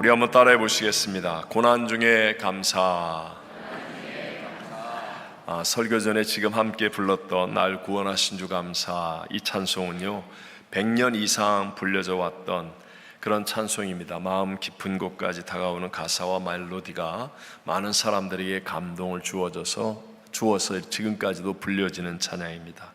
우리 한번 따라해 보시겠습니다. 고난 중에 감사. 설교 전에 지금 함께 불렀던 날 구원하신 주 감사, 이 찬송은요 100년 이상 불려져 왔던 그런 찬송입니다. 마음 깊은 곳까지 다가오는 가사와 멜로디가 많은 사람들에게 감동을 주어서 지금까지도 불려지는 찬양입니다.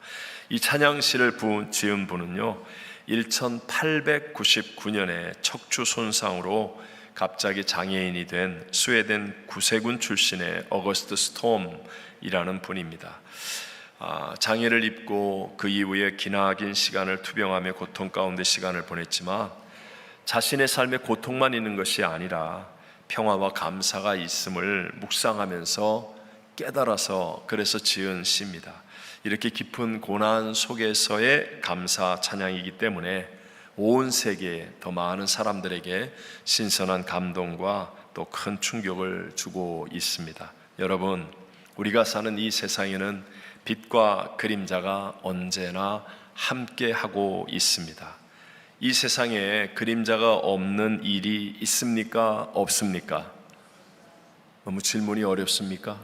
이 찬양시를 지은 분은요 1899년에 척추 손상으로 갑자기 장애인이 된 스웨덴 구세군 출신의 어거스트 스톰이라는 분입니다. 장애를 입고 그 이후에 기나긴 시간을 투병하며 고통 가운데 시간을 보냈지만 자신의 삶에 고통만 있는 것이 아니라 평화와 감사가 있음을 묵상하면서 깨달아서 그래서 지은 시입니다. 이렇게 깊은 고난 속에서의 감사 찬양이기 때문에 온 세계에 더 많은 사람들에게 신선한 감동과 또 큰 충격을 주고 있습니다. 여러분, 우리가 사는 이 세상에는 빛과 그림자가 언제나 함께 하고 있습니다. 이 세상에 그림자가 없는 일이 있습니까? 없습니까? 너무 질문이 어렵습니까?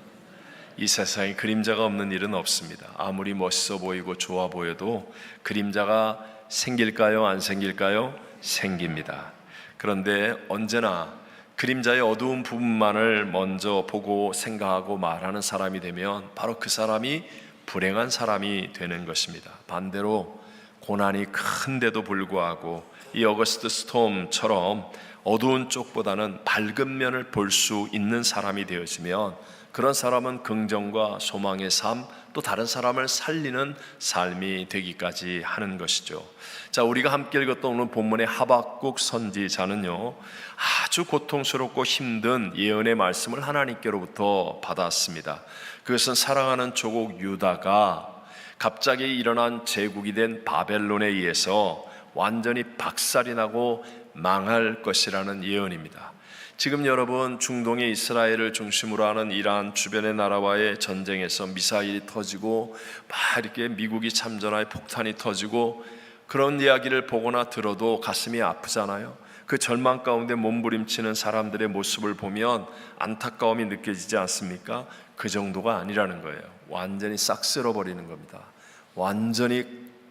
이 세상에 그림자가 없는 일은 없습니다. 아무리 멋있어 보이고 좋아 보여도 그림자가 생길까요? 안 생길까요? 생깁니다. 그런데 언제나 그림자의 어두운 부분만을 먼저 보고 생각하고 말하는 사람이 되면 바로 그 사람이 불행한 사람이 되는 것입니다. 반대로 고난이 큰데도 불구하고 이 어거스트 스톰처럼 어두운 쪽보다는 밝은 면을 볼 수 있는 사람이 되어지면 그런 사람은 긍정과 소망의 삶, 또 다른 사람을 살리는 삶이 되기까지 하는 것이죠. 자, 우리가 함께 읽었던 오늘 본문의 하박국 선지자는요 아주 고통스럽고 힘든 예언의 말씀을 하나님께로부터 받았습니다. 그것은 사랑하는 조국 유다가 갑자기 일어난 제국이 된 바벨론에 의해서 완전히 박살이 나고 망할 것이라는 예언입니다. 지금 여러분, 중동의 이스라엘을 중심으로 하는 이란 주변의 나라와의 전쟁에서 미사일이 터지고 막 이렇게 미국이 참전하여 폭탄이 터지고 그런 이야기를 보거나 들어도 가슴이 아프잖아요. 그 절망 가운데 몸부림치는 사람들의 모습을 보면 안타까움이 느껴지지 않습니까? 그 정도가 아니라는 거예요. 완전히 싹 쓸어버리는 겁니다. 완전히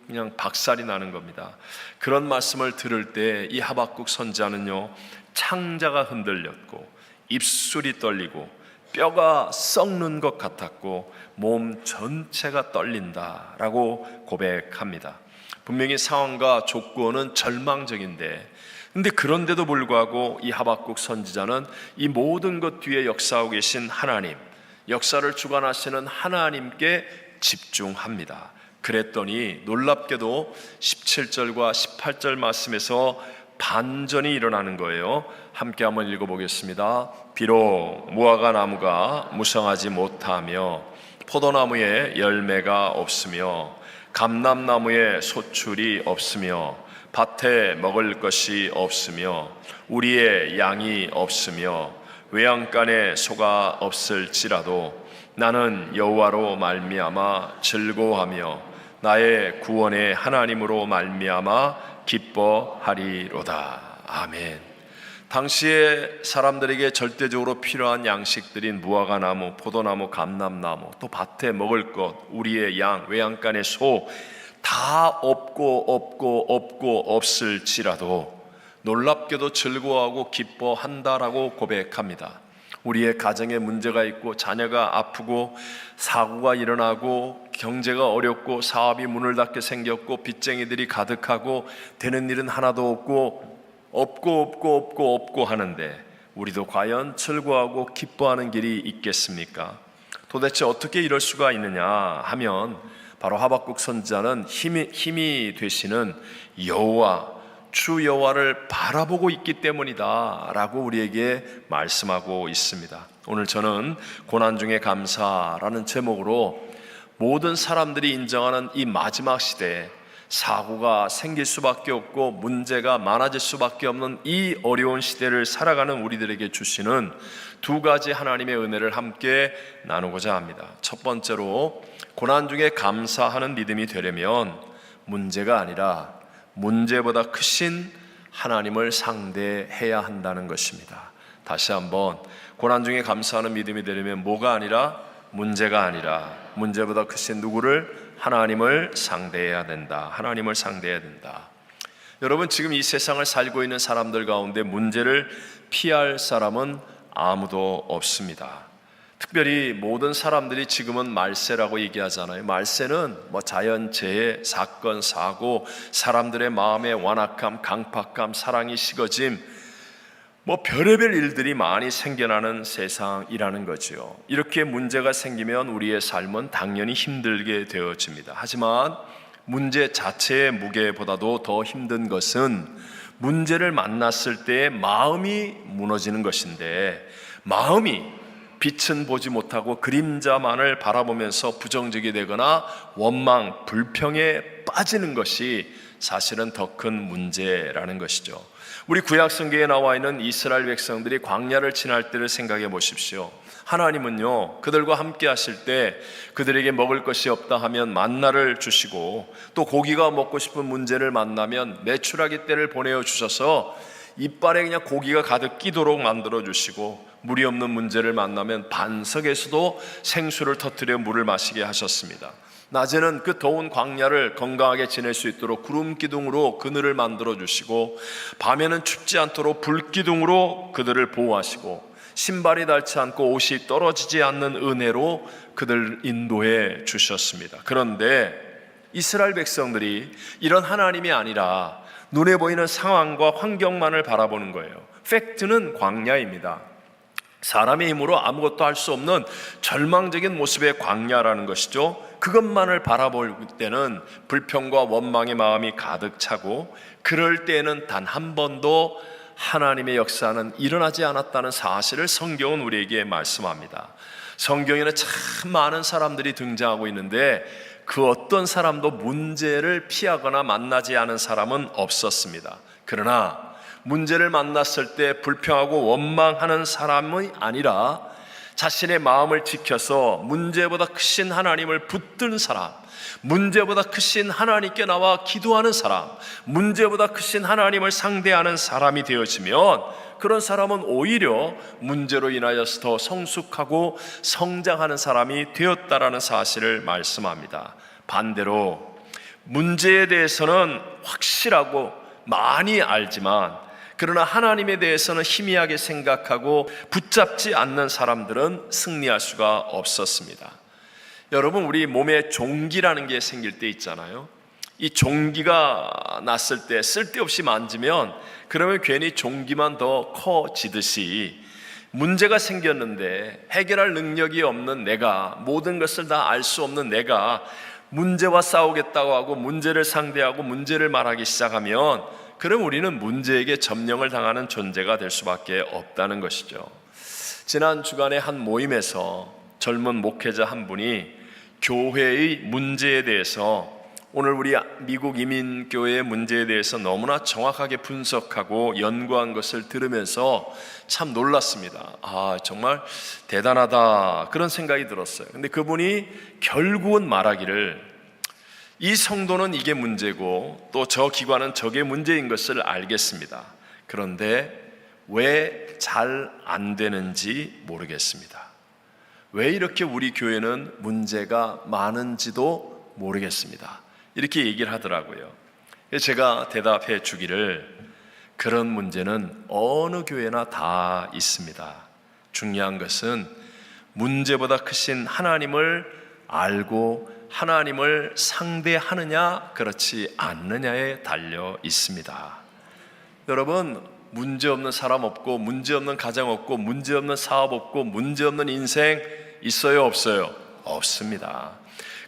그냥 박살이 나는 겁니다. 그런 말씀을 들을 때 이 하박국 선지자는요 창자가 흔들렸고 입술이 떨리고 뼈가 썩는 것 같았고 몸 전체가 떨린다라고 고백합니다. 분명히 상황과 조건은 절망적인데 근데 그런데도 불구하고 이 하박국 선지자는 이 모든 것 뒤에 역사하고 계신 하나님, 역사를 주관하시는 하나님께 집중합니다. 그랬더니 놀랍게도 17절과 18절 말씀에서 반전이 일어나는 거예요. 함께 한번 읽어보겠습니다. 비록 무화과 나무가 무성하지 못하며 포도나무에 열매가 없으며 감람나무에 소출이 없으며 밭에 먹을 것이 없으며 우리의 양이 없으며 외양간에 소가 없을지라도 나는 여호와로 말미암아 즐거워하며 나의 구원의 하나님으로 말미암아 기뻐하리로다. 아멘. 당시에 사람들에게 절대적으로 필요한 양식들인 무화과 나무, 포도나무, 감람나무, 또 밭에 먹을 것, 우리의 양, 외양간의 소 다 없고 없을지라도 놀랍게도 즐거워하고 기뻐한다라고 고백합니다. 우리의 가정에 문제가 있고 자녀가 아프고 사고가 일어나고 경제가 어렵고 사업이 문을 닫게 생겼고 빚쟁이들이 가득하고 되는 일은 하나도 없고 하는데 우리도 과연 즐거워하고 기뻐하는 길이 있겠습니까? 도대체 어떻게 이럴 수가 있느냐 하면 바로 하박국 선지자는 힘이 되시는 여호와 주 여호와를 바라보고 있기 때문이다 라고 우리에게 말씀하고 있습니다. 오늘 저는 고난 중에 감사라는 제목으로 모든 사람들이 인정하는 이 마지막 시대에 사고가 생길 수밖에 없고 문제가 많아질 수밖에 없는 이 어려운 시대를 살아가는 우리들에게 주시는 두 가지 하나님의 은혜를 함께 나누고자 합니다. 첫 번째로 고난 중에 감사하는 믿음이 되려면 문제가 아니라 문제보다 크신 하나님을 상대해야 한다는 것입니다. 다시 한번, 고난 중에 감사하는 믿음이 되려면 뭐가 아니라, 문제가 아니라 문제보다 크신 누구를? 하나님을 상대해야 된다. 하나님을 상대해야 된다. 여러분, 지금 이 세상을 살고 있는 사람들 가운데 문제를 피할 사람은 아무도 없습니다. 특별히 모든 사람들이 지금은 말세라고 얘기하잖아요. 말세는 자연재해, 사건, 사고, 사람들의 마음의 완악함, 강팍감, 사랑이 식어짐, 별의별 일들이 많이 생겨나는 세상이라는 거죠. 이렇게 문제가 생기면 우리의 삶은 당연히 힘들게 되어집니다. 하지만 문제 자체의 무게보다도 더 힘든 것은 문제를 만났을 때 마음이 무너지는 것인데, 마음이 빛은 보지 못하고 그림자만을 바라보면서 부정적이 되거나 원망, 불평에 빠지는 것이 사실은 더 큰 문제라는 것이죠. 우리 구약 성경에 나와 있는 이스라엘 백성들이 광야를 지날 때를 생각해 보십시오. 하나님은요, 그들과 함께 하실 때 그들에게 먹을 것이 없다 하면 만나를 주시고, 또 고기가 먹고 싶은 문제를 만나면 메추라기 떼를 보내어 주셔서 이빨에 그냥 고기가 가득 끼도록 만들어 주시고, 물이 없는 문제를 만나면 반석에서도 생수를 터뜨려 물을 마시게 하셨습니다. 낮에는 그 더운 광야를 건강하게 지낼 수 있도록 구름 기둥으로 그늘을 만들어 주시고, 밤에는 춥지 않도록 불 기둥으로 그들을 보호하시고, 신발이 닳지 않고 옷이 떨어지지 않는 은혜로 그들을 인도해 주셨습니다. 그런데 이스라엘 백성들이 이런 하나님이 아니라 눈에 보이는 상황과 환경만을 바라보는 거예요. 팩트는 광야입니다. 사람의 힘으로 아무것도 할 수 없는 절망적인 모습의 광야라는 것이죠. 그것만을 바라볼 때는 불평과 원망의 마음이 가득 차고, 그럴 때에는 단 한 번도 하나님의 역사는 일어나지 않았다는 사실을 성경은 우리에게 말씀합니다. 성경에는 참 많은 사람들이 등장하고 있는데 그 어떤 사람도 문제를 피하거나 만나지 않은 사람은 없었습니다. 그러나 문제를 만났을 때 불평하고 원망하는 사람이 아니라 자신의 마음을 지켜서 문제보다 크신 하나님을 붙든 사람, 문제보다 크신 하나님께 나와 기도하는 사람, 문제보다 크신 하나님을 상대하는 사람이 되어지면, 그런 사람은 오히려 문제로 인하여서 더 성숙하고 성장하는 사람이 되었다라는 사실을 말씀합니다. 반대로 문제에 대해서는 확실하고 많이 알지만, 그러나 하나님에 대해서는 희미하게 생각하고 붙잡지 않는 사람들은 승리할 수가 없었습니다. 여러분, 우리 몸에 종기라는 게 생길 때 있잖아요. 이 종기가 났을 때 쓸데없이 만지면 그러면 괜히 종기만 더 커지듯이, 문제가 생겼는데 해결할 능력이 없는 내가, 모든 것을 다 알 수 없는 내가 문제와 싸우겠다고 하고 문제를 상대하고 문제를 말하기 시작하면, 그럼 우리는 문제에게 점령을 당하는 존재가 될 수밖에 없다는 것이죠. 지난 주간에 한 모임에서 젊은 목회자 한 분이 교회의 문제에 대해서, 오늘 우리 미국 이민교회의 문제에 대해서 너무나 정확하게 분석하고 연구한 것을 들으면서 참 놀랐습니다. 정말 대단하다, 그런 생각이 들었어요. 근데 그분이 결국은 말하기를, 이 성도는 이게 문제고 또 저 기관은 저게 문제인 것을 알겠습니다. 그런데 왜 잘 안 되는지 모르겠습니다. 왜 이렇게 우리 교회는 문제가 많은지도 모르겠습니다. 이렇게 얘기를 하더라고요. 제가 대답해 주기를, 그런 문제는 어느 교회나 다 있습니다. 중요한 것은 문제보다 크신 하나님을 알고 하나님을 상대하느냐 그렇지 않느냐에 달려 있습니다. 여러분, 문제 없는 사람 없고 문제 없는 가정 없고 문제 없는 사업 없고 문제 없는 인생 있어요, 없어요? 없습니다.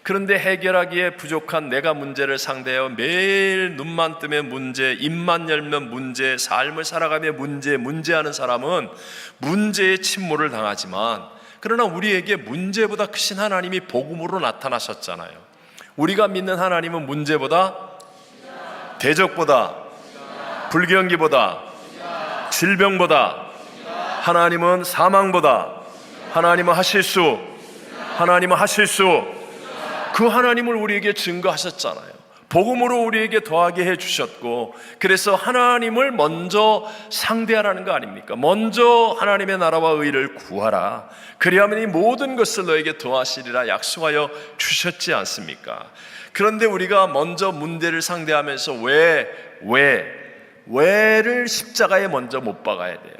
그런데 해결하기에 부족한 내가 문제를 상대하여 매일 눈만 뜨면 문제, 입만 열면 문제, 삶을 살아가며 문제하는 사람은 문제의 침몰을 당하지만, 그러나 우리에게 문제보다 크신 하나님이 복음으로 나타나셨잖아요. 우리가 믿는 하나님은 문제보다, 대적보다, 불경기보다, 질병보다, 하나님은 사망보다, 하나님은 하실 수, 그 하나님을 우리에게 증거하셨잖아요. 복음으로 우리에게 더하게 해주셨고, 그래서 하나님을 먼저 상대하라는 거 아닙니까? 먼저 하나님의 나라와 의를 구하라. 그리하면 이 모든 것을 너에게 더하시리라 약속하여 주셨지 않습니까? 그런데 우리가 먼저 문제를 상대하면서 왜를 십자가에 먼저 못 박아야 돼요.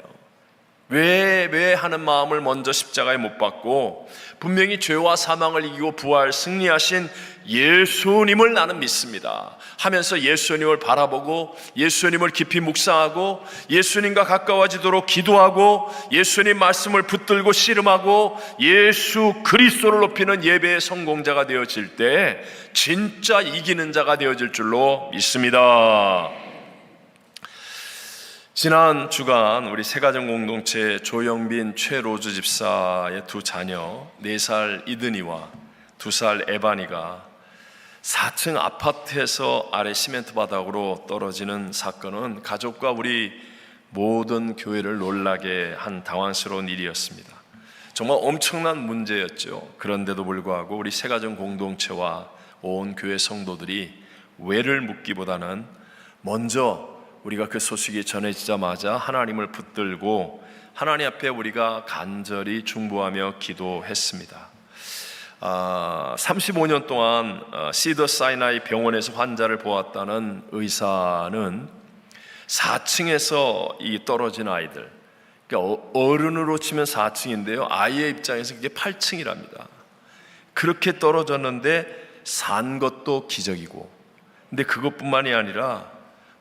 왜 하는 마음을 먼저 십자가에 못 박고, 분명히 죄와 사망을 이기고 부활 승리하신 예수님을 나는 믿습니다 하면서 예수님을 바라보고 예수님을 깊이 묵상하고 예수님과 가까워지도록 기도하고 예수님 말씀을 붙들고 씨름하고 예수 그리스도를 높이는 예배의 성공자가 되어질 때 진짜 이기는 자가 되어질 줄로 믿습니다. 지난 주간 우리 새가정 공동체 조영빈, 최로즈 집사의 두 자녀 4살 이든이와 2살 에반이가 4층 아파트에서 아래 시멘트 바닥으로 떨어지는 사건은 가족과 우리 모든 교회를 놀라게 한 당황스러운 일이었습니다. 정말 엄청난 문제였죠. 그런데도 불구하고 우리 새가정 공동체와 온 교회 성도들이 왜를 묻기보다는 먼저 우리가 그 소식이 전해지자마자 하나님을 붙들고 하나님 앞에 우리가 간절히 중보하며 기도했습니다. 35년 동안 시더 사이나이 병원에서 환자를 보았다는 의사는 4층에서 이 떨어진 아이들, 그러니까 어른으로 치면 4층인데요 아이의 입장에서 그게 8층이랍니다. 그렇게 떨어졌는데 산 것도 기적이고, 근데 그것뿐만이 아니라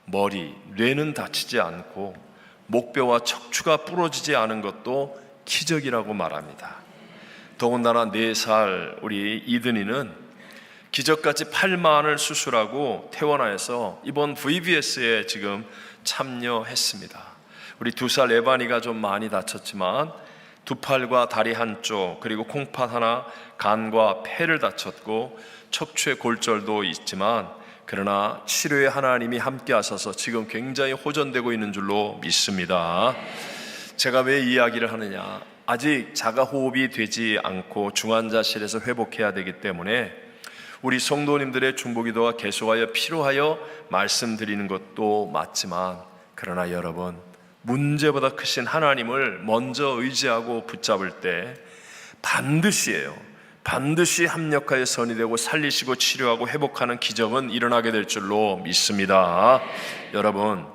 머리, 뇌는 다치지 않고 목뼈와 척추가 부러지지 않은 것도 기적이라고 말합니다. 더군다나 4살 우리 이든이는 기적같이 팔만을 수술하고 퇴원하여서 이번 VBS에 지금 참여했습니다. 우리 2살 에바니가 좀 많이 다쳤지만 두 팔과 다리 한쪽 그리고 콩팥 하나, 간과 폐를 다쳤고 척추의 골절도 있지만 그러나 치료에 하나님이 함께 하셔서 지금 굉장히 호전되고 있는 줄로 믿습니다. 제가 왜 이야기를 하느냐, 아직 자가호흡이 되지 않고 중환자실에서 회복해야 되기 때문에 우리 성도님들의 중보기도가 계속하여 필요하여 말씀드리는 것도 맞지만, 그러나 여러분, 문제보다 크신 하나님을 먼저 의지하고 붙잡을 때 반드시 합력하여 선이 되고 살리시고 치료하고 회복하는 기적은 일어나게 될 줄로 믿습니다. 여러분,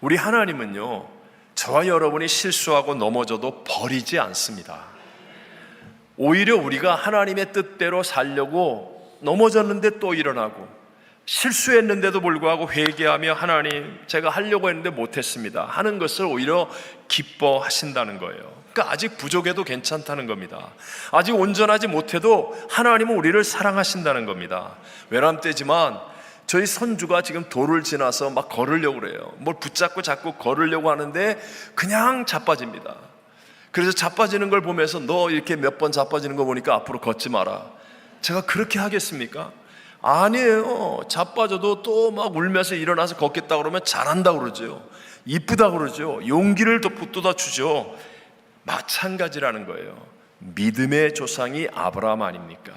우리 하나님은요, 저와 여러분이 실수하고 넘어져도 버리지 않습니다. 오히려 우리가 하나님의 뜻대로 살려고 넘어졌는데 또 일어나고, 실수했는데도 불구하고 회개하며 하나님, 제가 하려고 했는데 못했습니다 하는 것을 오히려 기뻐하신다는 거예요. 그러니까 아직 부족해도 괜찮다는 겁니다. 아직 온전하지 못해도 하나님은 우리를 사랑하신다는 겁니다. 외람되지만 저희 손주가 지금 돌을 지나서 막 걸으려고 그래요. 뭘 붙잡고 자꾸 걸으려고 하는데 그냥 자빠집니다. 그래서 자빠지는 걸 보면서 너 이렇게 몇 번 자빠지는 거 보니까 앞으로 걷지 마라. 제가 그렇게 하겠습니까? 아니에요. 자빠져도 또 막 울면서 일어나서 걷겠다 그러면 잘한다 그러죠. 이쁘다 그러죠. 용기를 돋돋아 주죠. 마찬가지라는 거예요. 믿음의 조상이 아브라함 아닙니까?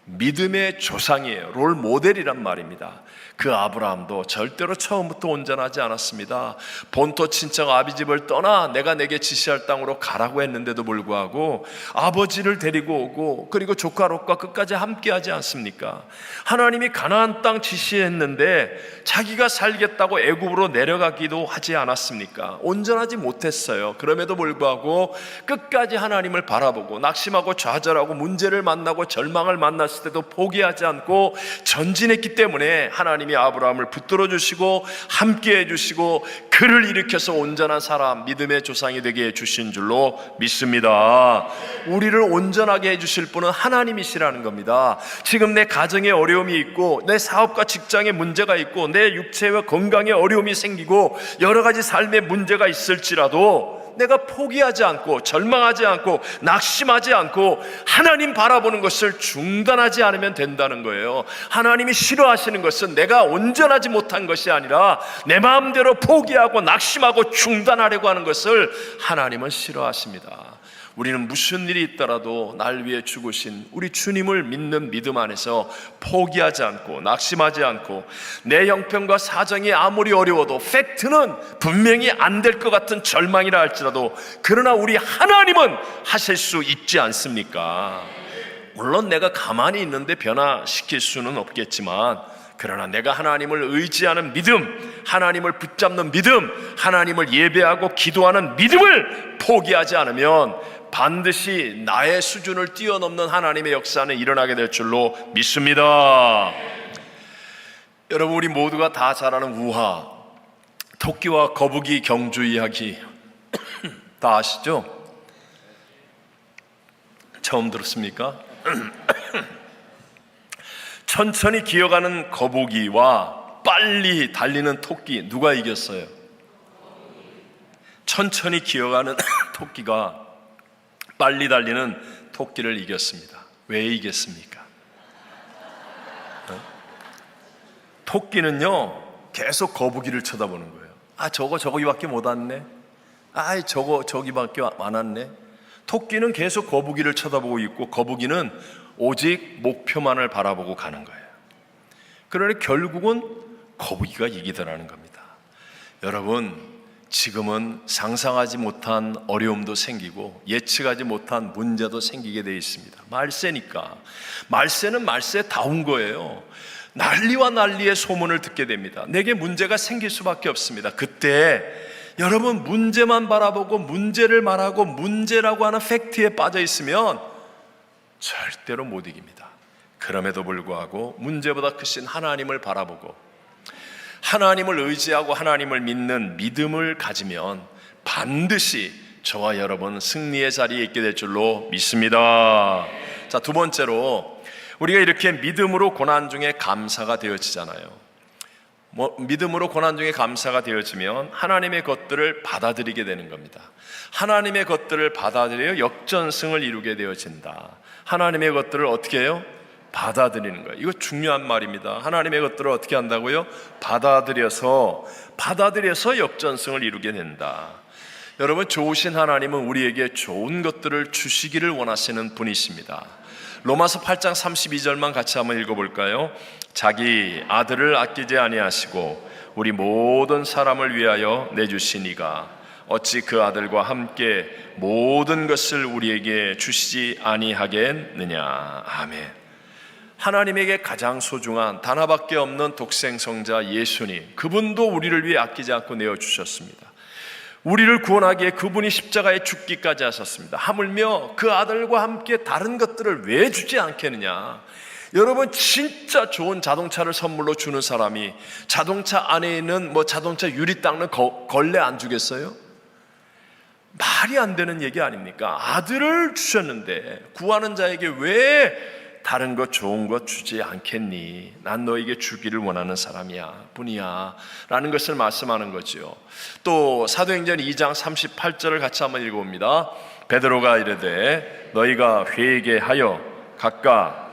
믿음의 조상이에요. 롤 모델이란 말입니다. 그 아브라함도 절대로 처음부터 온전하지 않았습니다. 본토 친척 아비집을 떠나 내가 내게 지시할 땅으로 가라고 했는데도 불구하고 아버지를 데리고 오고, 그리고 조카 롯과 끝까지 함께하지 않습니까? 하나님이 가나안 땅 지시했는데 자기가 살겠다고 애굽으로 내려가기도 하지 않았습니까? 온전하지 못했어요. 그럼에도 불구하고 끝까지 하나님을 바라보고 낙심하고 좌절하고 문제를 만나고 절망을 만났을 때도 포기하지 않고 전진했기 때문에 하나님이 아브라함을 붙들어 주시고 함께 해주시고 그를 일으켜서 온전한 사람, 믿음의 조상이 되게 해주신 줄로 믿습니다. 우리를 온전하게 해주실 분은 하나님이시라는 겁니다. 지금 내 가정에 어려움이 있고 내 사업과 직장에 문제가 있고 내 육체와 건강에 어려움이 생기고 여러 가지 삶에 문제가 있을지라도 내가 포기하지 않고 절망하지 않고 낙심하지 않고 하나님 바라보는 것을 중단하지 않으면 된다는 거예요. 하나님이 싫어하시는 것은 내가 온전하지 못한 것이 아니라 내 마음대로 포기하고 낙심하고 중단하려고 하는 것을 하나님은 싫어하십니다. 우리는 무슨 일이 있더라도 날 위해 죽으신 우리 주님을 믿는 믿음 안에서 포기하지 않고 낙심하지 않고 내 형편과 사정이 아무리 어려워도 팩트는 분명히 안 될 것 같은 절망이라 할지라도 그러나 우리 하나님은 하실 수 있지 않습니까? 물론 내가 가만히 있는데 변화시킬 수는 없겠지만 그러나 내가 하나님을 의지하는 믿음, 하나님을 붙잡는 믿음, 하나님을 예배하고 기도하는 믿음을 포기하지 않으면 반드시 나의 수준을 뛰어넘는 하나님의 역사는 일어나게 될 줄로 믿습니다. 여러분, 우리 모두가 다 잘 아는 우화, 토끼와 거북이 경주 이야기 다 아시죠? 처음 들었습니까? 천천히 기어가는 거북이와 빨리 달리는 토끼, 누가 이겼어요? 천천히 기어가는 토끼가 빨리 달리는 토끼를 이겼습니다. 왜 이겼습니까? 토끼는요 계속 거북이를 쳐다보는 거예요. 아, 저기밖에 못 왔네. 아, 저기밖에 안 왔네. 토끼는 계속 거북이를 쳐다보고 있고 거북이는 오직 목표만을 바라보고 가는 거예요. 그러니 결국은 거북이가 이기더라는 겁니다. 여러분, 지금은 상상하지 못한 어려움도 생기고 예측하지 못한 문제도 생기게 되어 있습니다. 말세니까. 말세는 말세다운 거예요. 난리와 난리의 소문을 듣게 됩니다. 내게 문제가 생길 수밖에 없습니다. 그때 여러분, 문제만 바라보고 문제를 말하고 문제라고 하는 팩트에 빠져 있으면 절대로 못 이깁니다. 그럼에도 불구하고 문제보다 크신 하나님을 바라보고 하나님을 의지하고 하나님을 믿는 믿음을 가지면 반드시 저와 여러분 승리의 자리에 있게 될 줄로 믿습니다. 자, 두 번째로 우리가 이렇게 믿음으로 고난 중에 감사가 되어지잖아요. 믿음으로 고난 중에 감사가 되어지면 하나님의 것들을 받아들이게 되는 겁니다. 하나님의 것들을 받아들여 역전승을 이루게 되어진다. 하나님의 것들을 어떻게 해요? 받아들이는 거예요. 이거 중요한 말입니다. 하나님의 것들을 어떻게 한다고요? 받아들여서 역전승을 이루게 된다. 여러분, 좋으신 하나님은 우리에게 좋은 것들을 주시기를 원하시는 분이십니다. 로마서 8장 32절만 같이 한번 읽어볼까요? 자기 아들을 아끼지 아니하시고 우리 모든 사람을 위하여 내주신 이가 어찌 그 아들과 함께 모든 것을 우리에게 주시지 아니하겠느냐. 아멘. 하나님에게 가장 소중한 단 하나밖에 없는 독생성자 예수님, 그분도 우리를 위해 아끼지 않고 내어주셨습니다. 우리를 구원하기에 그분이 십자가에 죽기까지 하셨습니다. 하물며 그 아들과 함께 다른 것들을 왜 주지 않겠느냐. 여러분, 진짜 좋은 자동차를 선물로 주는 사람이 자동차 안에 있는 자동차 유리 닦는 걸레 안 주겠어요? 말이 안 되는 얘기 아닙니까? 아들을 주셨는데 구하는 자에게 왜 다른 것 좋은 것 주지 않겠니? 난 너에게 주기를 원하는 분이야 라는 것을 말씀하는 거죠. 또 사도행전 2장 38절을 같이 한번 읽어봅니다. 베드로가 이르되 너희가 회개하여 각각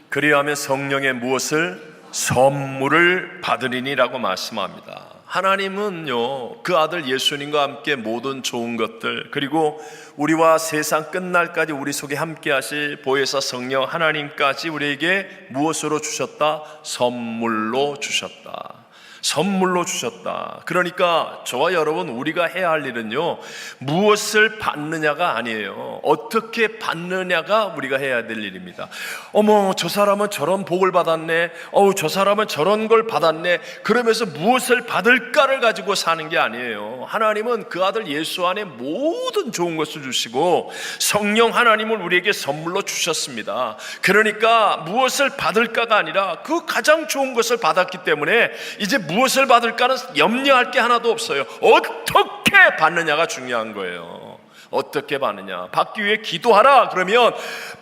그리하면 성령의 무엇을? 선물을 받으리니라고 말씀합니다. 하나님은요, 그 아들 예수님과 함께 모든 좋은 것들, 그리고 우리와 세상 끝날까지 우리 속에 함께 하실 보혜사 성령 하나님까지 우리에게 무엇으로 주셨다? 선물로 주셨다. 선물로 주셨다. 그러니까 저와 여러분, 우리가 해야 할 일은요, 무엇을 받느냐가 아니에요. 어떻게 받느냐가 우리가 해야 될 일입니다. 어머, 저 사람은 저런 복을 받았네. 저 사람은 저런 걸 받았네. 그러면서 무엇을 받을까를 가지고 사는 게 아니에요. 하나님은 그 아들 예수 안에 모든 좋은 것을 주시고 성령 하나님을 우리에게 선물로 주셨습니다. 그러니까 무엇을 받을까가 아니라 그 가장 좋은 것을 받았기 때문에 이제 무엇을 받을까는 염려할 게 하나도 없어요. 어떻게 받느냐가 중요한 거예요. 어떻게 받느냐. 받기 위해 기도하라 그러면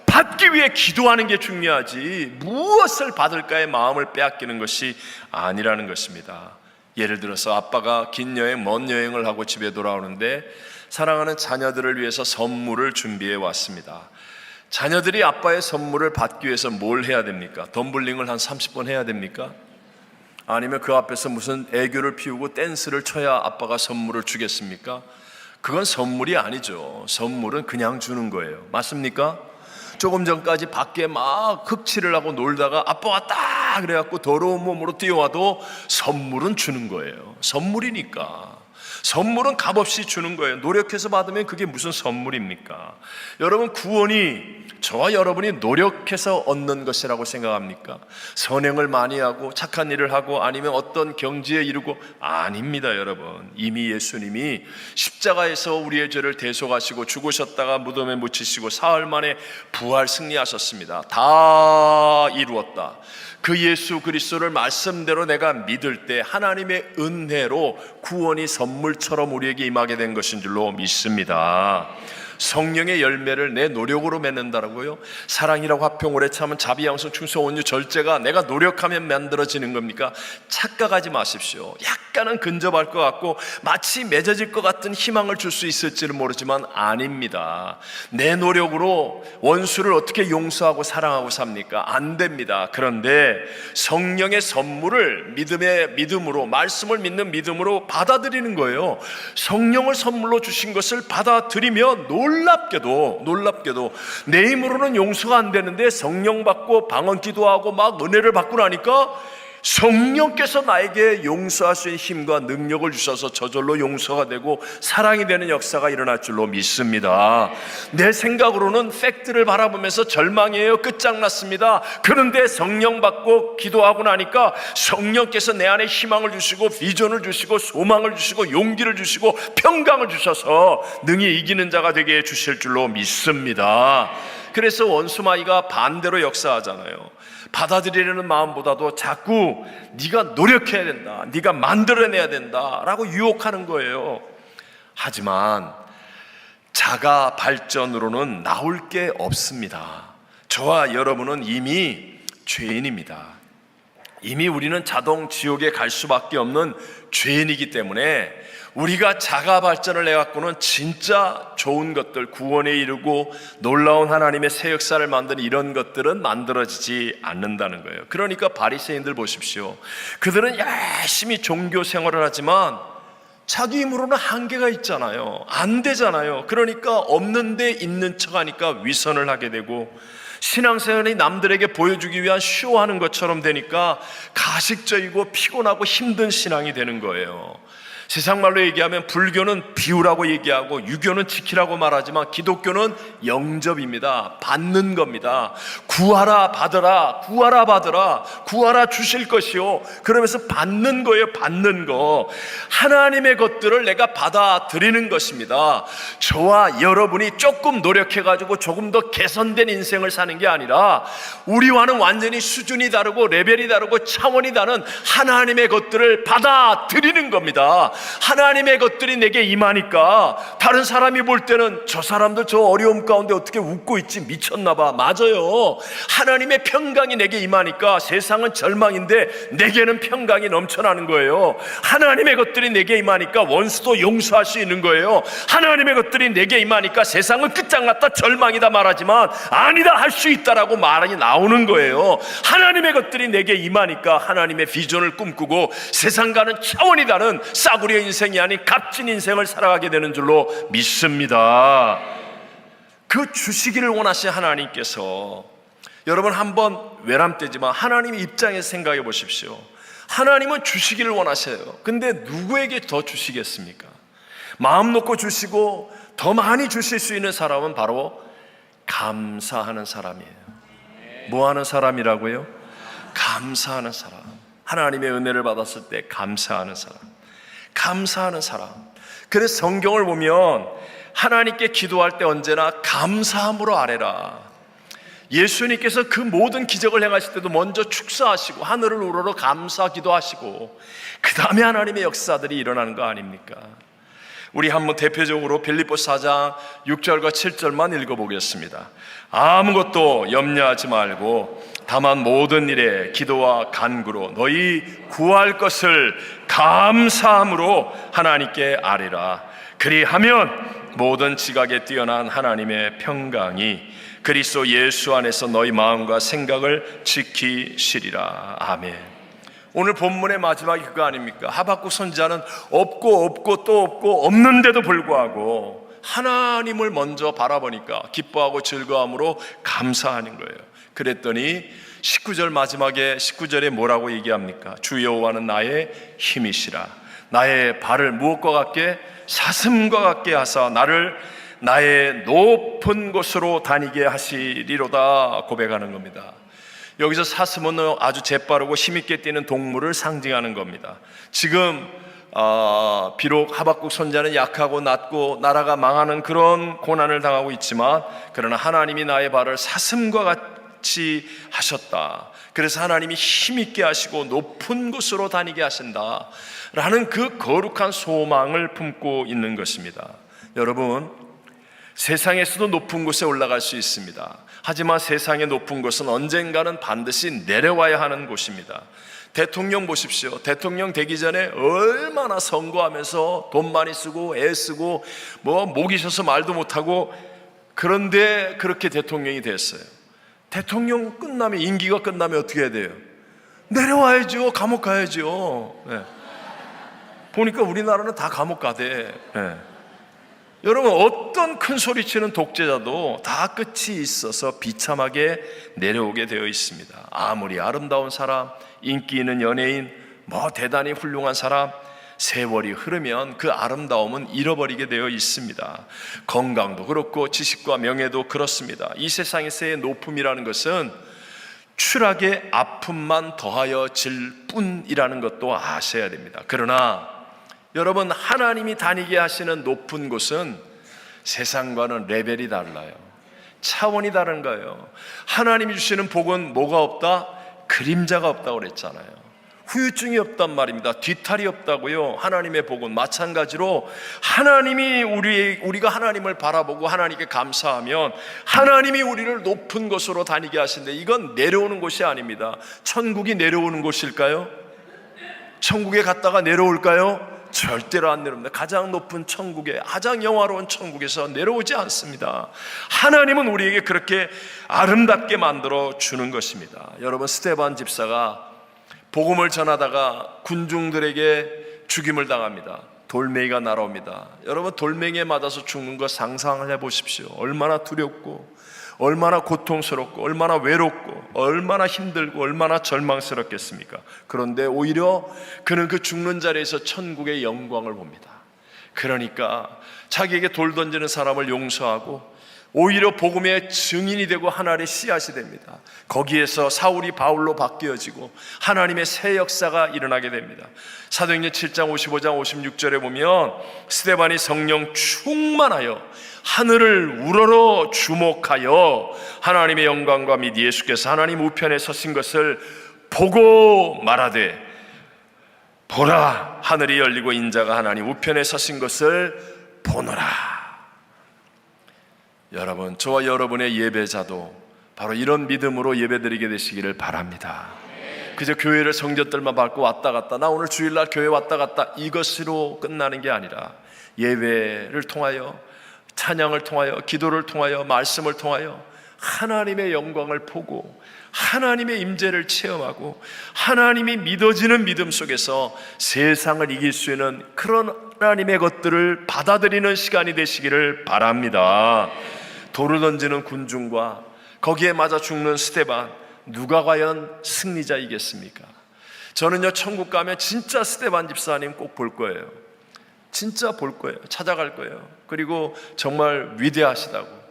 받기 위해 기도하는 게 중요하지 무엇을 받을까의 마음을 빼앗기는 것이 아니라는 것입니다. 예를 들어서 아빠가 긴 여행, 먼 여행을 하고 집에 돌아오는데 사랑하는 자녀들을 위해서 선물을 준비해 왔습니다. 자녀들이 아빠의 선물을 받기 위해서 뭘 해야 됩니까? 덤블링을 한 30번 해야 됩니까? 아니면 그 앞에서 무슨 애교를 피우고 댄스를 쳐야 아빠가 선물을 주겠습니까? 그건 선물이 아니죠. 선물은 그냥 주는 거예요. 맞습니까? 조금 전까지 밖에 막 흑칠을 하고 놀다가 아빠 왔다 그래갖고 더러운 몸으로 뛰어와도 선물은 주는 거예요. 선물이니까. 선물은 값없이 주는 거예요. 노력해서 받으면 그게 무슨 선물입니까? 여러분, 구원이 저와 여러분이 노력해서 얻는 것이라고 생각합니까? 선행을 많이 하고 착한 일을 하고 아니면 어떤 경지에 이르고, 아닙니다. 여러분, 이미 예수님이 십자가에서 우리의 죄를 대속하시고 죽으셨다가 무덤에 묻히시고 사흘 만에 부활 승리하셨습니다. 다 이루었다. 그 예수 그리스도를 말씀대로 내가 믿을 때 하나님의 은혜로 구원이 선물처럼 우리에게 임하게 된 것인 줄로 믿습니다. 성령의 열매를 내 노력으로 맺는다라고요? 사랑이라고 화평 오래 참은 자비 양성 충성 온유 절제가 내가 노력하면 만들어지는 겁니까? 착각하지 마십시오. 약간은 근접할 것 같고 마치 맺어질 것 같은 희망을 줄 수 있을지는 모르지만 아닙니다. 내 노력으로 원수를 어떻게 용서하고 사랑하고 삽니까? 안 됩니다. 그런데 성령의 선물을 믿음으로, 말씀을 믿는 믿음으로 받아들이는 거예요. 성령을 선물로 주신 것을 받아들이면 놀랍게도 내 힘으로는 용서가 안 되는데 성령 받고 방언 기도하고 막 은혜를 받고 나니까 성령께서 나에게 용서할 수 있는 힘과 능력을 주셔서 저절로 용서가 되고 사랑이 되는 역사가 일어날 줄로 믿습니다. 내 생각으로는 팩트를 바라보면서 절망이에요. 끝장났습니다. 그런데 성령 받고 기도하고 나니까 성령께서 내 안에 희망을 주시고 비전을 주시고 소망을 주시고 용기를 주시고 평강을 주셔서 능히 이기는 자가 되게 해주실 줄로 믿습니다. 그래서 원수마귀가 반대로 역사하잖아요. 받아들이려는 마음보다도 자꾸 네가 노력해야 된다, 네가 만들어내야 된다라고 유혹하는 거예요. 하지만 자가 발전으로는 나올 게 없습니다. 저와 여러분은 이미 죄인입니다. 이미 우리는 자동 지옥에 갈 수밖에 없는 죄인이기 때문에 우리가 자가 발전을 해갖고는 진짜 좋은 것들, 구원에 이르고 놀라운 하나님의 새 역사를 만드는 이런 것들은 만들어지지 않는다는 거예요. 그러니까 바리새인들 보십시오. 그들은 열심히 종교 생활을 하지만 자기 힘으로는 한계가 있잖아요. 안 되잖아요. 그러니까 없는데 있는 척하니까 위선을 하게 되고 신앙생활이 남들에게 보여주기 위한 쇼하는 것처럼 되니까 가식적이고 피곤하고 힘든 신앙이 되는 거예요. 세상 말로 얘기하면 불교는 비우라고 얘기하고 유교는 지키라고 말하지만 기독교는 영접입니다. 받는 겁니다. 구하라 받으라, 구하라 받으라, 구하라 주실 것이요. 그러면서 받는 거예요. 받는 거. 하나님의 것들을 내가 받아들이는 것입니다. 저와 여러분이 조금 노력해가지고 조금 더 개선된 인생을 사는 게 아니라 우리와는 완전히 수준이 다르고 레벨이 다르고 차원이 다른 하나님의 것들을 받아들이는 겁니다. 하나님의 것들이 내게 임하니까 다른 사람이 볼 때는 저 사람도 저 어려움 가운데 어떻게 웃고 있지, 미쳤나 봐. 맞아요. 하나님의 평강이 내게 임하니까 세상은 절망인데 내게는 평강이 넘쳐나는 거예요. 하나님의 것들이 내게 임하니까 원수도 용서할 수 있는 거예요. 하나님의 것들이 내게 임하니까 세상은 끝장났다, 절망이다 말하지만 아니다, 할 수 있다라고 말이 나오는 거예요. 하나님의 것들이 내게 임하니까 하나님의 비전을 꿈꾸고 세상과는 차원이 다른 싸구려 인생이 아닌 값진 인생을 살아가게 되는 줄로 믿습니다. 그 주시기를 원하신 하나님께서, 여러분 한번 외람되지만 하나님의 입장에서 생각해 보십시오. 하나님은 주시기를 원하셔요. 근데 누구에게 더 주시겠습니까? 마음 놓고 주시고 더 많이 주실 수 있는 사람은 바로 감사하는 사람이에요. 뭐 하는 사람이라고요? 감사하는 사람. 하나님의 은혜를 받았을 때 감사하는 사람. 감사하는 사람. 그래서 성경을 보면 하나님께 기도할 때 언제나 감사함으로 아뢰라. 예수님께서 그 모든 기적을 행하실 때도 먼저 축사하시고 하늘을 우러러 감사 기도하시고 그 다음에 하나님의 역사들이 일어나는 거 아닙니까? 우리 한번 대표적으로 빌립보서 4장 6절과 7절만 읽어보겠습니다. 아무것도 염려하지 말고 다만 모든 일에 기도와 간구로 너희 구할 것을 감사함으로 하나님께 아뢰라. 그리하면 모든 지각에 뛰어난 하나님의 평강이 그리스도 예수 안에서 너희 마음과 생각을 지키시리라. 아멘. 오늘 본문의 마지막이 그거 아닙니까? 하박국 선지자는 없고 또 없고 없는데도 불구하고 하나님을 먼저 바라보니까 기뻐하고 즐거움으로 감사하는 거예요. 그랬더니 19절 마지막에 19절에 뭐라고 얘기합니까? 주 여호와는 나의 힘이시라. 나의 발을 무엇과 같게? 사슴과 같게 하사 나를 나의 높은 곳으로 다니게 하시리로다 고백하는 겁니다. 여기서 사슴은 아주 재빠르고 힘있게 뛰는 동물을 상징하는 겁니다. 지금 비록 하박국 선지자는 약하고 낮고 나라가 망하는 그런 고난을 당하고 있지만, 그러나 하나님이 나의 발을 사슴과 같이 하셨다. 그래서 하나님이 힘있게 하시고 높은 곳으로 다니게 하신다 라는 그 거룩한 소망을 품고 있는 것입니다. 여러분, 세상에서도 높은 곳에 올라갈 수 있습니다. 하지만 세상의 높은 곳은 언젠가는 반드시 내려와야 하는 곳입니다. 대통령 보십시오. 대통령 되기 전에 얼마나 선거하면서 돈 많이 쓰고 애쓰고 목이 쉬어서 말도 못하고, 그런데 그렇게 대통령이 됐어요. 대통령 끝나면, 임기가 끝나면 어떻게 해야 돼요? 내려와야죠. 감옥 가야죠. 네. 보니까 우리나라는 다 감옥 가대. 네. 여러분, 어떤 큰 소리치는 독재자도 다 끝이 있어서 비참하게 내려오게 되어 있습니다. 아무리 아름다운 사람, 인기 있는 연예인, 대단히 훌륭한 사람, 세월이 흐르면 그 아름다움은 잃어버리게 되어 있습니다. 건강도 그렇고 지식과 명예도 그렇습니다. 이 세상에서의 높음이라는 것은 추락의 아픔만 더하여 질 뿐이라는 것도 아셔야 됩니다. 그러나 여러분, 하나님이 다니게 하시는 높은 곳은 세상과는 레벨이 달라요. 차원이 다른 거예요. 하나님이 주시는 복은 뭐가 없다? 그림자가 없다고 그랬잖아요. 후유증이 없단 말입니다. 뒤탈이 없다고요. 하나님의 복은 마찬가지로 하나님이 우리가 하나님을 바라보고 하나님께 감사하면 하나님이 우리를 높은 곳으로 다니게 하신데, 이건 내려오는 곳이 아닙니다. 천국이 내려오는 곳일까요? 천국에 갔다가 내려올까요? 절대로 안 내려옵니다. 가장 높은 천국에, 가장 영화로운 천국에서 내려오지 않습니다. 하나님은 우리에게 그렇게 아름답게 만들어 주는 것입니다. 여러분, 스데반 집사가 복음을 전하다가 군중들에게 죽임을 당합니다. 돌멩이가 날아옵니다. 여러분, 돌멩이에 맞아서 죽는 거 상상을 해보십시오. 얼마나 두렵고 얼마나 고통스럽고 얼마나 외롭고 얼마나 힘들고 얼마나 절망스럽겠습니까? 그런데 오히려 그는 그 죽는 자리에서 천국의 영광을 봅니다. 그러니까 자기에게 돌 던지는 사람을 용서하고 오히려 복음의 증인이 되고 하나님의 씨앗이 됩니다. 거기에서 사울이 바울로 바뀌어지고 하나님의 새 역사가 일어나게 됩니다. 사도행전 7장 55장 56절에 보면 스데반이 성령 충만하여 하늘을 우러러 주목하여 하나님의 영광과 및 예수께서 하나님 우편에 서신 것을 보고 말하되, 보라, 하늘이 열리고 인자가 하나님 우편에 서신 것을 보노라. 여러분, 저와 여러분의 예배자도 바로 이런 믿음으로 예배드리게 되시기를 바랍니다. 그저 교회를 성전들만 밟고 왔다 갔다, 나 오늘 주일날 교회 왔다 갔다, 이것으로 끝나는 게 아니라 예배를 통하여, 찬양을 통하여, 기도를 통하여, 말씀을 통하여 하나님의 영광을 보고 하나님의 임재를 체험하고 하나님이 믿어지는 믿음 속에서 세상을 이길 수 있는 그런 하나님의 것들을 받아들이는 시간이 되시기를 바랍니다. 돌을 던지는 군중과 거기에 맞아 죽는 스데반, 누가 과연 승리자이겠습니까? 저는요, 천국 가면 진짜 스데반 집사님 꼭 볼 거예요. 진짜 볼 거예요. 찾아갈 거예요. 그리고 정말 위대하시다고.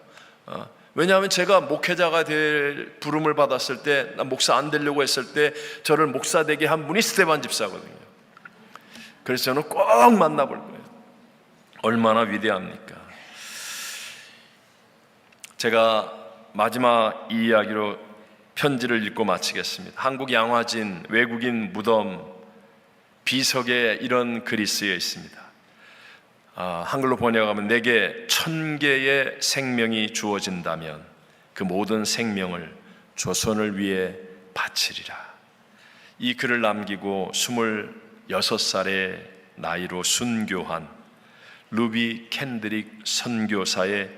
왜냐하면 제가 목회자가 될 부름을 받았을 때, 난 목사 안 되려고 했을 때 저를 목사 되게 한 분이 스데반 집사거든요. 그래서 저는 꼭 만나볼 거예요. 얼마나 위대합니까? 제가 마지막 이 이야기로 편지를 읽고 마치겠습니다. 한국 양화진 외국인 무덤 비석에 이런 글이 쓰여 있습니다. 한글로 번역하면, 내게 1000개의 생명이 주어진다면 그 모든 생명을 조선을 위해 바치리라. 이 글을 남기고 26살의 나이로 순교한 루비 캔드릭 선교사의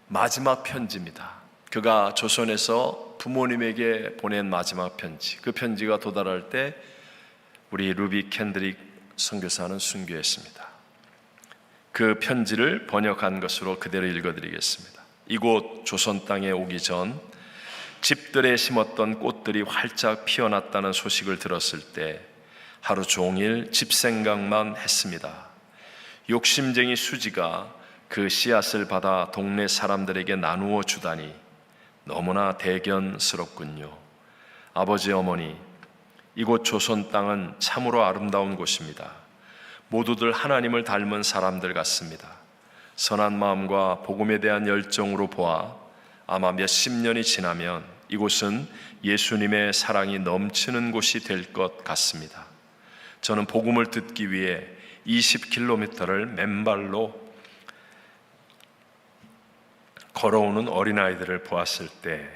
마지막 편지입니다. 그가 조선에서 부모님에게 보낸 마지막 편지, 그 편지가 도달할 때 우리 루비 캔드릭 선교사는 순교했습니다. 그 편지를 번역한 것으로 그대로 읽어드리겠습니다. 이곳 조선 땅에 오기 전 집들에 심었던 꽃들이 활짝 피어났다는 소식을 들었을 때 하루 종일 집 생각만 했습니다. 욕심쟁이 수지가 그 씨앗을 받아 동네 사람들에게 나누어 주다니 너무나 대견스럽군요. 아버지, 어머니, 이곳 조선 땅은 참으로 아름다운 곳입니다. 모두들 하나님을 닮은 사람들 같습니다. 선한 마음과 복음에 대한 열정으로 보아 아마 몇십 년이 지나면 이곳은 예수님의 사랑이 넘치는 곳이 될 것 같습니다. 저는 복음을 듣기 위해 20km를 맨발로 걸어오는 어린아이들을 보았을 때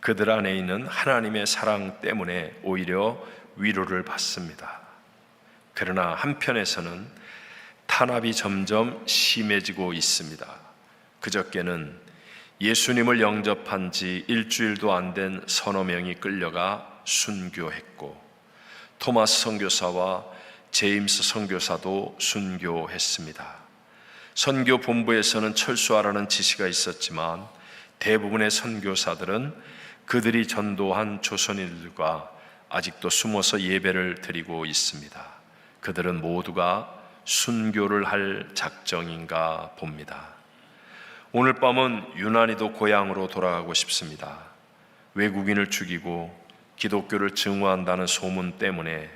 그들 안에 있는 하나님의 사랑 때문에 오히려 위로를 받습니다. 그러나 한편에서는 탄압이 점점 심해지고 있습니다. 그저께는 예수님을 영접한 지 일주일도 안 된 서너 명이 끌려가 순교했고, 토마스 선교사와 제임스 선교사도 순교했습니다. 선교 본부에서는 철수하라는 지시가 있었지만 대부분의 선교사들은 그들이 전도한 조선인들과 아직도 숨어서 예배를 드리고 있습니다. 그들은 모두가 순교를 할 작정인가 봅니다. 오늘 밤은 유난히도 고향으로 돌아가고 싶습니다. 외국인을 죽이고 기독교를 증오한다는 소문 때문에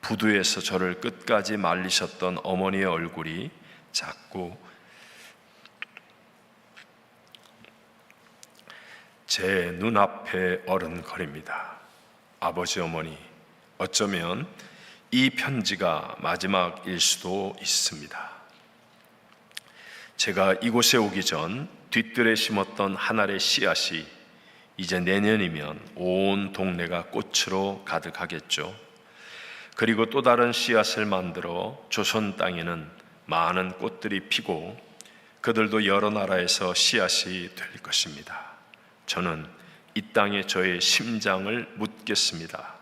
부두에서 저를 끝까지 말리셨던 어머니의 얼굴이 자꾸 제 눈앞에 어른거립니다. 아버지, 어머니, 어쩌면 이 편지가 마지막일 수도 있습니다. 제가 이곳에 오기 전 뒤뜰에 심었던 한 알의 씨앗이 이제 내년이면 온 동네가 꽃으로 가득하겠죠. 그리고 또 다른 씨앗을 만들어 조선 땅에는 많은 꽃들이 피고 그들도 여러 나라에서 씨앗이 될 것입니다. 저는 이 땅에 저의 심장을 묻겠습니다.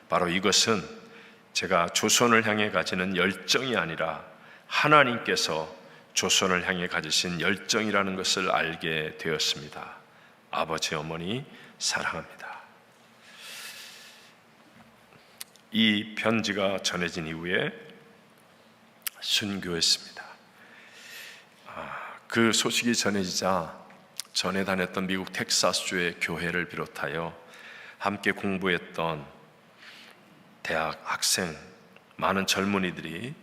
바로 이것은 제가 조선을 향해 가지는 열정이 아니라 하나님께서 조선을 향해 가지신 열정이라는 것을 알게 되었습니다. 아버지, 어머니, 사랑합니다. 이 편지가 전해진 이후에 순교했습니다. 그 소식이 전해지자 전에 다녔던 미국 텍사스주의 교회를 비롯하여 함께 공부했던 대학 학생, 많은 젊은이들이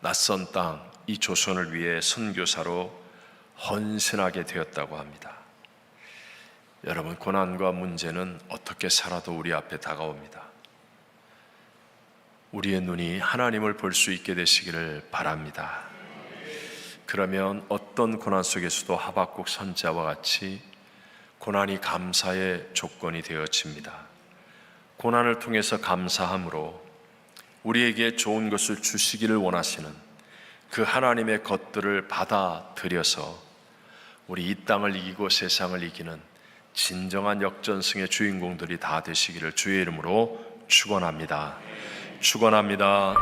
낯선 땅, 이 조선을 위해 선교사로 헌신하게 되었다고 합니다. 여러분, 고난과 문제는 어떻게 살아도 우리 앞에 다가옵니다. 우리의 눈이 하나님을 볼 수 있게 되시기를 바랍니다. 그러면 어떤 고난 속에서도 하박국 선지자와 같이 고난이 감사의 조건이 되어집니다. 고난을 통해서 감사함으로 우리에게 좋은 것을 주시기를 원하시는 그 하나님의 것들을 받아들여서 우리 이 땅을 이기고 세상을 이기는 진정한 역전승의 주인공들이 다 되시기를 주의 이름으로 축원합니다. 축원합니다.